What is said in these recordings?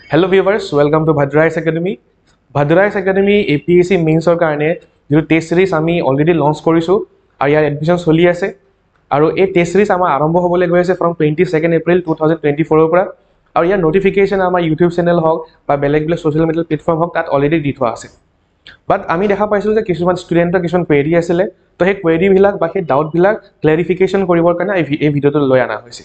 Hello viewers, welcome to Bhadra's Academy. Bhadra's Academy APSC Mainsৰ কাৰণে যিটো test সিৰিজ আমি already launch কৰিছো আৰু ইয়াৰ এডমিশন চলি আছে আৰু এই টেষ্ট সিৰিজ আমাৰ আৰম্ভ হ'বলৈ গৈ আছে from 22nd April 2024 ৰ পৰা আৰু ইয়াৰ নোটিফিকেশন আমাৰ YouTube চেনেল হওক বা বেলেগ সোশ্যাল মিডিয়া প্লেটফৰ্ম হওক তাত অলৰেডি দি থোৱা আছে বাট আমি দেখা পাইছো যে কিছুমান ষ্টুডেন্টৰ কিছুমান কোৱেৰি আছিল তো সেই কোৱেৰি বিলাক বা সেই ডাউট বিলাক ক্লেৰিফিকেশন কৰিবৰ কাৰণে এই ভিডিওটো লৈ আনা হৈছে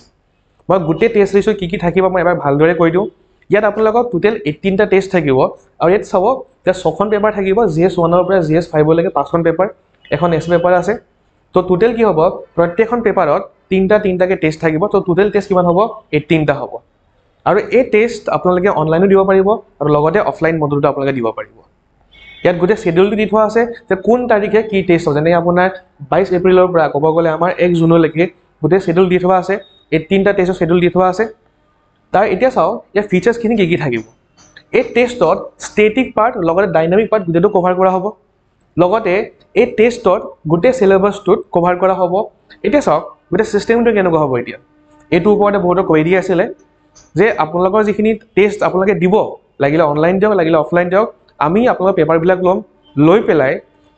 মই গোটেই টেষ্ট সিৰিজৰ কি থাকিব মই এবাৰ ভালদৰে কৈ দিওঁ ইয়াত আপোনালোকক টোটেল 18টা টেষ্ট থাকিব আৰু ইয়াত চাব যে 6খন পেপাৰ থাকিব GS1 ৰ পৰা GS5 লৈকে 5খন পেপাৰ এখন এছ পেপাৰ আছে তো টোটেল কি হ'ব প্ৰত্যেকখন পেপাৰত তিনটাকে টেষ্ট থাকিব তো টোটেল টেষ্ট কিমান হ'ব 18টা হ'ব আৰু এই টেষ্ট আপোনালোকে অনলাইনো দিব পাৰিব আৰু লগতে অফলাইন মডুলটো আপোনালোকে দিব পাৰিব ইয়াত গোটেই শিডিউলটো দি থোৱা আছে যে কোন তাৰিখে কি টেষ্ট হ'ব যেনে আপোনাৰ 22 এপ্ৰিলৰ পৰা ক'ব গ'লে আমাৰ 1 জুনলৈকে গোটেই শিডিউল দি থোৱা আছে 18টা টেষ্টৰ শিডিউল দি থোৱা আছে তাৰ এতিয়া চাও যে ফিচাৰ্স খিনি কি থাকিব এই টেষ্টত ষ্টেটিক পাৰ্ট লগতে ডাইনামিক পাৰ্ট গুটেটো কভাৰ কৰা হ'ব লগতে এই টেষ্টত গুটে সিলেবাসটোত কভাৰ কৰা হ'ব এতিয়া চাওক গুটে সিস্টেমটো কেনেকুৱা হ'ব এতিয়া এটো ওপৰতে বহুত কোৱেৰি আছিল যে আপোনালোকৰ যিখিনি টেষ্ট আপোনালোকে দিব লাগিলে অনলাইন দিওক লাগিলে অফলাইন দিওক আমি আপোনালোকৰ পেপাৰ বিলাক লম লৈ পেলাই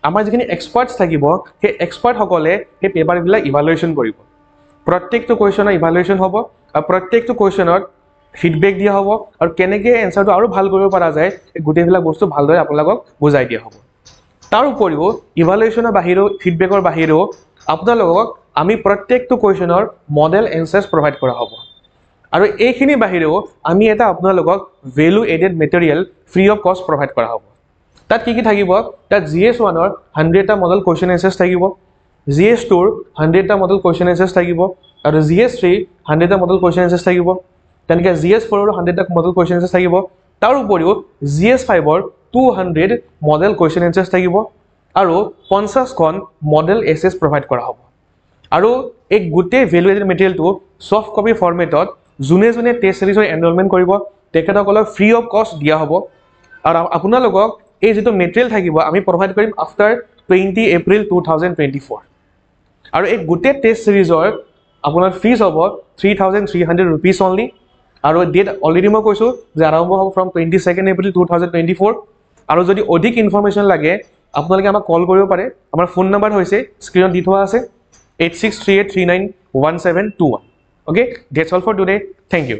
আমাৰ যিখিনি এক্সপাৰ্টস থাকিব সেই এক্সপাৰ্ট সকলে সেই পেপাৰ বিলাক ইভালুৱেচন কৰিব প্ৰত্যেকটো কোৱেশ্চনৰ ইভালুৱেচন হ'ব আৰু প্ৰত্যেকটো কোৱেশ্চনৰ ফিডবেক দিয়া হ'ব আৰু কেনেকৈ এনসাৰটো আৰু ভাল কৰিব পৰা যায় এই গুটেইবিলাক বস্তু ভালদৰে আপোনালোকক বুজাই দিয়া হ'ব তাৰ উপৰিও ইভালুৱেচনৰ বাহিৰেও ফিডবেকৰ বাহিৰেও আপোনালোকক আমি প্ৰত্যেকটো কোৱেশ্চনৰ মডেল এনসাৰ্স প্ৰভাইড কৰা হ'ব আৰু এইখিনি বাহিৰেও আমি এটা আপোনালোকক value aided material free of কষ্ট প্ৰভাইড কৰা হ'ব তাত কি থাকিব তাত GS1 ৰ 100টা মডেল কোৱেশ্চন এনসাৰ্স থাকিব GS2 ৰ 100টা মডেল কোৱেশ্চন এনসাৰ্স থাকিব আৰু GS3 100টা মডেল কোৱেশ্চন এনসাৰ্স থাকিব তেনেকৈ GS4 ৰ 100টা মডেল কোৱেশ্চন এনসাৰ্স থাকিব তাৰ উপৰিও GS5 ৰ 200 মডেল কোৱেশ্চন এনসাৰ্স থাকিব আৰু 50খন মডেল এছেছ প্ৰভাইড কৰা হ'ব আৰু এই গোটেই ভ্যালু এডেড মেটেৰিয়েলটো সফট কপি ফৰমেটত জুনে টেষ্ট সিৰিজৰ এনৰলমেন্ট কৰিব তেখেতসকলক ফ্ৰী অফ কষ্ট দিয়া হ'ব আৰু আপোনালোকক এই যেটো মেটেৰিয়েল থাকিব আমি প্ৰভাইড কৰিম আফটাৰ 20 এপ্ৰিল 2024 আৰু এই গোটেই টেষ্ট সিৰিজৰ আপোনাৰ ফিজ হ'ব 3300 rupees only আৰু ডেট অলৰেডি মই কৈছো যে আৰম্ভ হ'ব from 22nd April 2024 আৰু যদি অধিক ইনফৰমেশন লাগে আপোনালোকে আমাক কল কৰিব পাৰে আমাৰ ফোন নম্বৰ হৈছে স্ক্ৰিনত দি থোৱা আছে 8638391721 okay that's all for today thank you